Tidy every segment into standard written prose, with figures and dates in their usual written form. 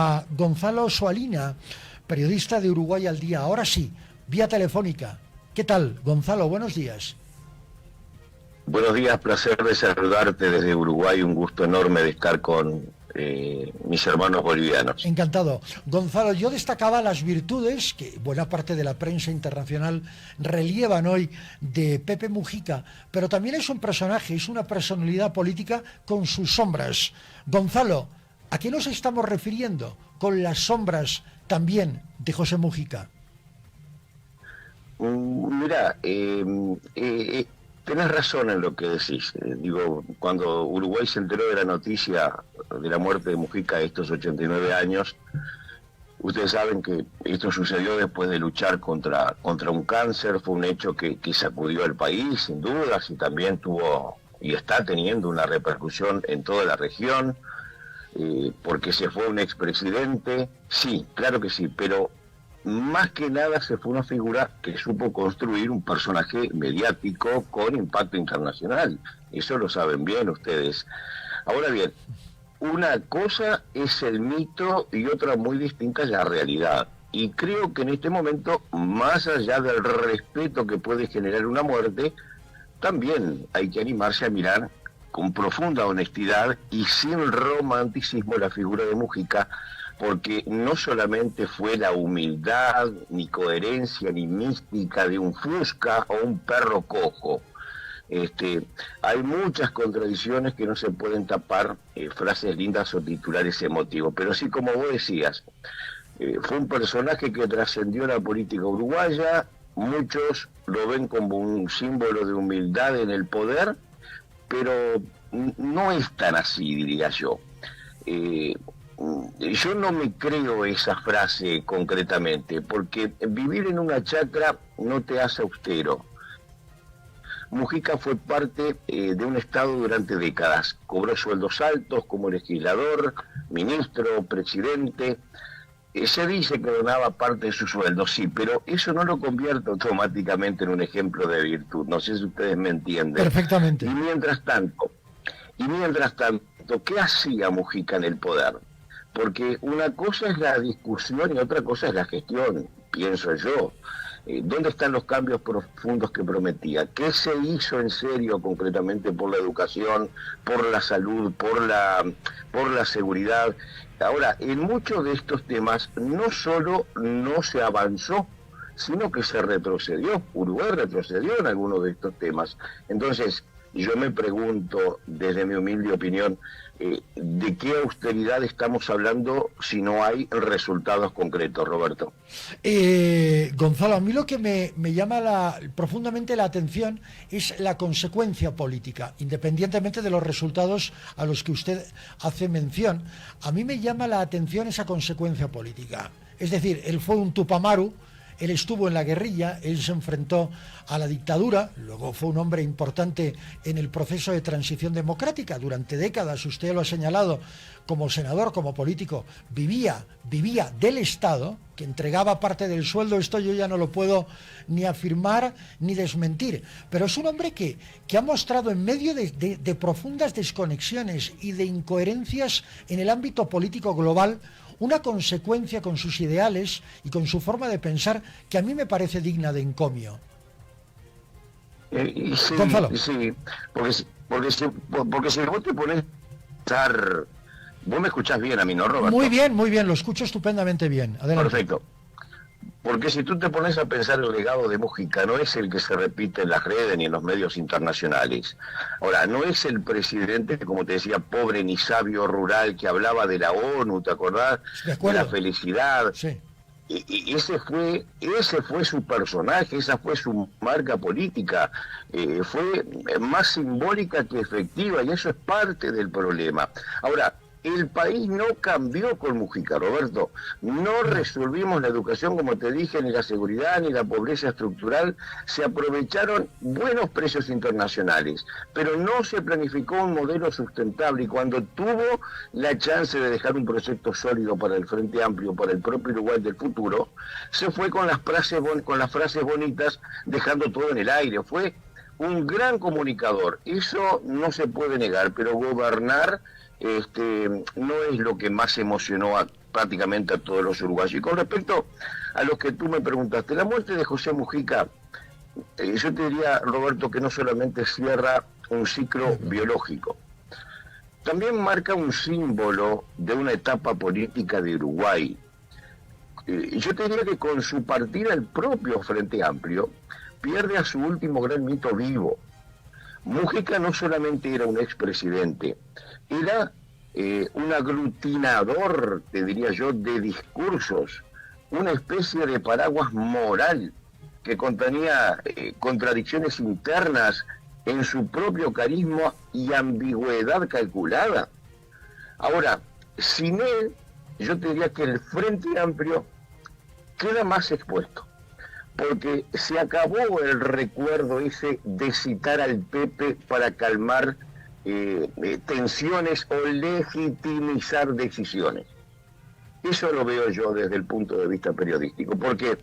A Gonzalo Soalina, periodista de Uruguay al Día. Ahora sí, vía telefónica. ¿Qué tal, Gonzalo? Buenos días. Buenos días, placer de saludarte desde Uruguay, un gusto enorme de estar con mis hermanos bolivianos. Encantado. Gonzalo, yo destacaba las virtudes que buena parte de la prensa internacional relievan hoy de Pepe Mujica, pero también es un personaje, es una personalidad política con sus sombras. Gonzalo, ¿a qué nos estamos refiriendo con las sombras también de José Mujica? Mira, tenés razón en lo que decís. Digo, cuando Uruguay se enteró de la noticia de la muerte de Mujica a estos 89 años, ustedes saben que esto sucedió después de luchar contra un cáncer. Fue un hecho que sacudió al país, sin dudas, y también tuvo y está teniendo una repercusión en toda la región, porque se fue un expresidente. Sí, claro que sí, pero más que nada se fue una figura que supo construir un personaje mediático con impacto internacional. Eso lo saben bien ustedes. Ahora bien, una cosa es el mito y otra muy distinta es la realidad. Y creo que en este momento, más allá del respeto que puede generar una muerte, también hay que animarse a mirar con profunda honestidad y sin romanticismo la figura de Mujica, porque no solamente fue la humildad, ni coherencia, ni mística de un fusca o un perro cojo. Hay muchas contradicciones que no se pueden tapar, frases lindas o titulares emotivos, pero sí, como vos decías, fue un personaje que trascendió la política uruguaya. Muchos lo ven como un símbolo de humildad en el poder, pero no es tan así, diría yo. Yo no me creo esa frase concretamente, porque vivir en una chacra no te hace austero. Mujica fue parte de un Estado durante décadas. Cobró sueldos altos como legislador, ministro, presidente. Se dice que donaba parte de su sueldo, sí, pero eso no lo convierte automáticamente en un ejemplo de virtud. No sé si ustedes me entienden. Perfectamente. Y mientras tanto, ¿qué hacía Mujica en el poder? Porque una cosa es la discusión y otra cosa es la gestión, pienso yo. ¿Dónde están los cambios profundos que prometía? ¿Qué se hizo en serio concretamente por la educación, por la salud, por la seguridad? Ahora, en muchos de estos temas no solo no se avanzó, sino que se retrocedió. Uruguay retrocedió en algunos de estos temas. Entonces, yo me pregunto, desde mi humilde opinión, ¿de qué austeridad estamos hablando si no hay resultados concretos, Roberto? Gonzalo, a mí lo que me llama profundamente la atención es la consecuencia política, independientemente de los resultados a los que usted hace mención. A mí me llama la atención esa consecuencia política. Es decir, él fue un Tupamaru. Él estuvo en la guerrilla, él se enfrentó a la dictadura, luego fue un hombre importante en el proceso de transición democrática. Durante décadas, usted lo ha señalado, como senador, como político, vivía del Estado, que entregaba parte del sueldo. Esto yo ya no lo puedo ni afirmar ni desmentir. Pero es un hombre que ha mostrado, en medio de profundas desconexiones y de incoherencias en el ámbito político global, una consecuencia con sus ideales y con su forma de pensar que a mí me parece digna de encomio. Sí, Gonzalo. sí, porque si vos te pones a pensar, vos me escuchás bien a mí, ¿no, Roberto? Muy bien, lo escucho estupendamente bien. Adelante. Perfecto. Porque si tú te pones a pensar, el legado de Mujica no es el que se repite en las redes ni en los medios internacionales. Ahora, no es el presidente, como te decía, pobre ni sabio rural, que hablaba de la ONU, ¿te acordás? De la felicidad. Sí. Y ese fue su personaje, esa fue su marca política. Fue más simbólica que efectiva, y eso es parte del problema. Ahora, el país no cambió con Mujica, Roberto. No resolvimos la educación, como te dije, ni la seguridad, ni la pobreza estructural. Se aprovecharon buenos precios internacionales, pero no se planificó un modelo sustentable. Y cuando tuvo la chance de dejar un proyecto sólido para el Frente Amplio, para el propio Uruguay del futuro, se fue con las frases bonitas, dejando todo en el aire. Fue un gran comunicador. Eso no se puede negar, pero gobernar no es lo que más emocionó prácticamente a todos los uruguayos. Y con respecto a lo que tú me preguntaste, la muerte de José Mujica, yo te diría, Roberto, que no solamente cierra un ciclo biológico, también marca un símbolo de una etapa política de Uruguay. Yo te diría que con su partida el propio Frente Amplio pierde a su último gran mito vivo. Mujica no solamente era un expresidente, era un aglutinador, te diría yo, de discursos, una especie de paraguas moral que contenía contradicciones internas en su propio carisma y ambigüedad calculada. Ahora, sin él, yo te diría que el Frente Amplio queda más expuesto, porque se acabó el recuerdo ese de citar al Pepe para calmar tensiones o legitimizar decisiones. Eso lo veo yo desde el punto de vista periodístico, porque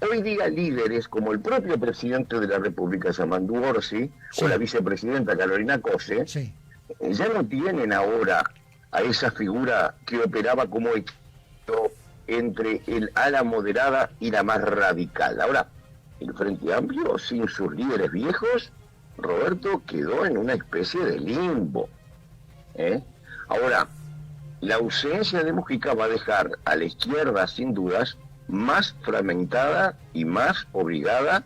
hoy día líderes como el propio presidente de la República, Yamandu Orsi, sí, o la vicepresidenta Carolina Cose, sí, ya no tienen ahora a esa figura que operaba como equipo entre el ala moderada y la más radical. Ahora, el Frente Amplio, sin sus líderes viejos, Roberto, quedó en una especie de limbo. Ahora, la ausencia de Mujica va a dejar a la izquierda, sin dudas, más fragmentada y más obligada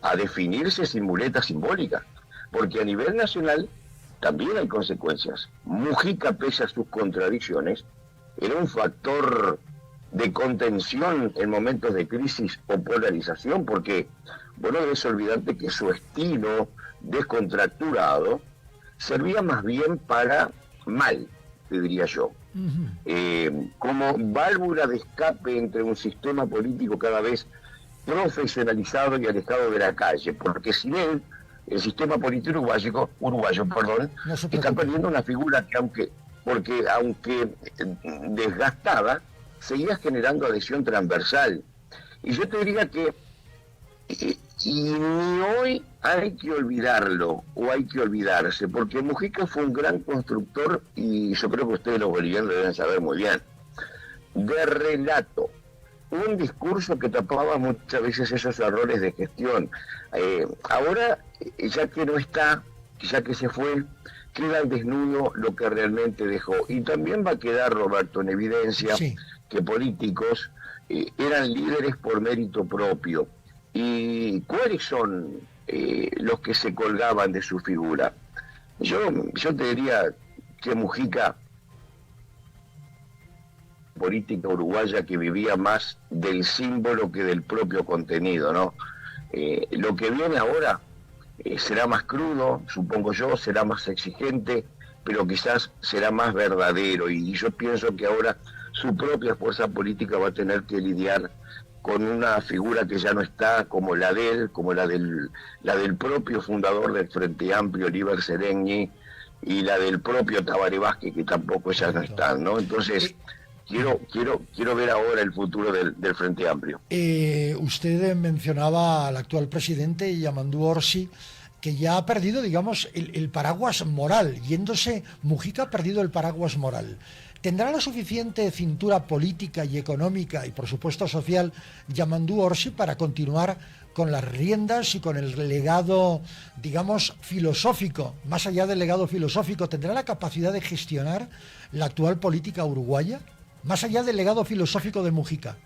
a definirse sin muletas simbólicas, porque a nivel nacional también hay consecuencias. Mujica, pese a sus contradicciones, era un factor de contención en momentos de crisis o polarización, porque vos no debes olvidarte que su estilo descontracturado servía más bien para mal, te diría yo. Como válvula de escape entre un sistema político cada vez profesionalizado y alejado de la calle, porque sin él el sistema político uruguayo no está perdiendo una figura que aunque desgastada, seguía generando adhesión transversal. Y yo te diría que y ni hoy hay que olvidarlo o hay que olvidarse, porque Mujica fue un gran constructor, y yo creo que ustedes los bolivianos deben saber muy bien, de relato, un discurso que tapaba muchas veces esos errores de gestión. Ahora, ya que no está, ya que se fue, queda al desnudo lo que realmente dejó. Y también va a quedar, Roberto, en evidencia, sí, que políticos eran líderes por mérito propio. ¿Y cuáles son los que se colgaban de su figura? Yo te diría que Mujica, política uruguaya que vivía más del símbolo que del propio contenido, ¿no? Lo que viene ahora será más crudo, supongo yo, será más exigente, pero quizás será más verdadero, y yo pienso que ahora su propia fuerza política va a tener que lidiar con una figura que ya no está, como la de él, como la del propio fundador del Frente Amplio, Oliver Serengni, y la del propio Tabaré Vázquez, que tampoco ya no están, ¿no? Entonces, quiero ver ahora el futuro del Frente Amplio. Usted mencionaba al actual presidente, Yamandu Orsi, que ya ha perdido, digamos, el paraguas moral. Yéndose, Mujica ha perdido el paraguas moral. ¿Tendrá la suficiente cintura política y económica y, por supuesto, social Yamandu Orsi para continuar con las riendas y con el legado, digamos, filosófico? Más allá del legado filosófico, ¿tendrá la capacidad de gestionar la actual política uruguaya? Más allá del legado filosófico de Mujica.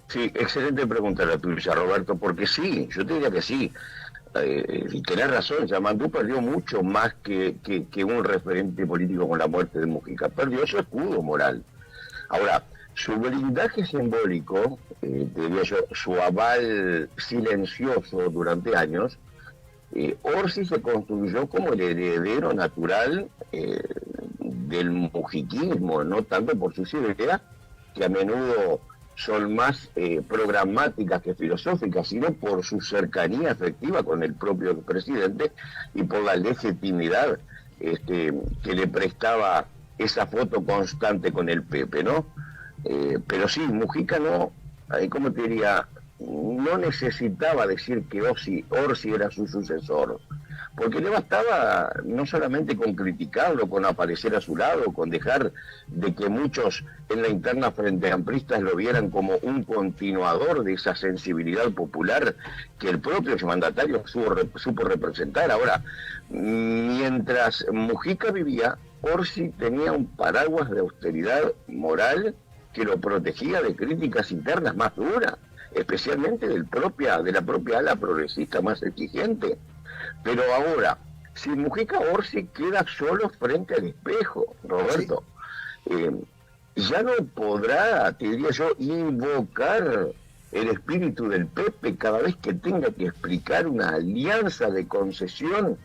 Sí, excelente pregunta la tuya, Roberto, porque sí, yo te diría que sí. Y tenés razón, Yamandu perdió mucho más que un referente político con la muerte de Mujica. Perdió su escudo moral. Ahora, su blindaje simbólico, diría yo, su aval silencioso durante años, Orsi se construyó como el heredero natural del mujiquismo, no tanto por sus ideas, que a menudo son más programáticas que filosóficas, sino por su cercanía afectiva con el propio presidente y por la legitimidad que le prestaba esa foto constante con el Pepe, ¿no? Pero sí, Mujica no, ¿cómo te diría? No necesitaba decir que Orsi era su sucesor, porque le bastaba no solamente con criticarlo, con aparecer a su lado, con dejar de que muchos en la interna frente amplistas lo vieran como un continuador de esa sensibilidad popular que el propio mandatario supo representar. Ahora, mientras Mujica vivía, Orsi tenía un paraguas de austeridad moral que lo protegía de críticas internas más duras, especialmente de la propia ala progresista más exigente. Pero ahora, si Mujica Orsi queda solo frente al espejo, Roberto, ya no podrá, te diría yo, invocar el espíritu del Pepe cada vez que tenga que explicar una alianza de concesión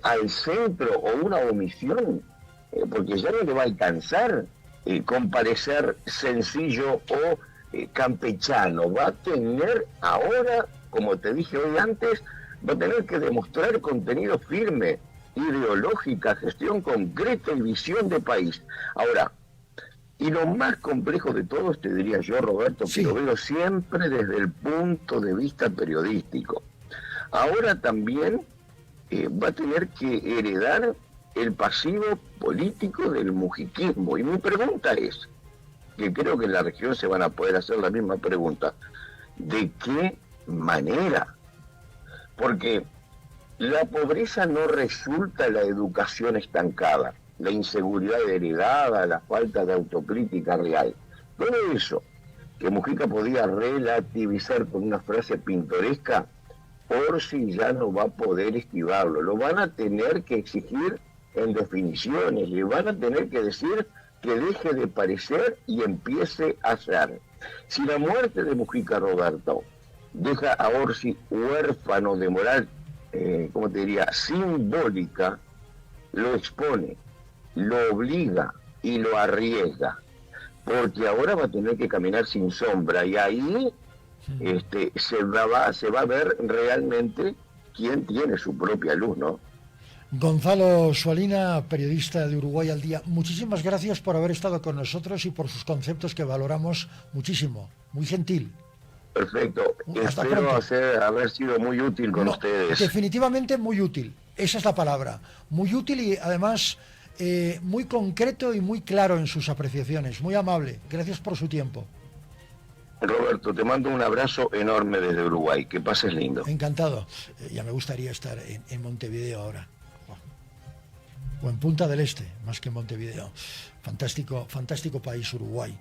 al centro o una omisión, porque ya no le va a alcanzar con parecer sencillo o campechano. Va a tener ahora, como te dije hoy antes, va a tener que demostrar contenido firme, ideológica, gestión concreta y visión de país. Ahora, y lo más complejo de todo, te diría yo, Roberto, que lo veo siempre desde el punto de vista periodístico. Ahora también va a tener que heredar el pasivo político del mujiquismo. Y mi pregunta es, que creo que en la región se van a poder hacer la misma pregunta, ¿de qué manera? Porque la pobreza no resulta la educación estancada, la inseguridad heredada, la falta de autocrítica real. Todo eso que Mujica podía relativizar con una frase pintoresca, Orsi ya no va a poder esquivarlo. Lo van a tener que exigir en definiciones, le van a tener que decir que deje de parecer y empiece a ser. Si la muerte de Mujica, Roberto, deja a Orsi huérfano de moral, ¿cómo te diría?, simbólica, lo expone, lo obliga y lo arriesga, porque ahora va a tener que caminar sin sombra, y ahí se va a ver realmente quién tiene su propia luz, ¿no? Gonzalo Sualina, periodista de Uruguay al Día, muchísimas gracias por haber estado con nosotros y por sus conceptos que valoramos muchísimo. Muy gentil. Perfecto. Hasta Espero pronto. haber sido muy útil con ustedes. Definitivamente muy útil. Esa es la palabra. Muy útil y además muy concreto y muy claro en sus apreciaciones. Muy amable. Gracias por su tiempo. Roberto, te mando un abrazo enorme desde Uruguay. Que pases lindo. Encantado. Ya me gustaría estar en Montevideo ahora. O en Punta del Este, más que en Montevideo. Fantástico, fantástico país Uruguay.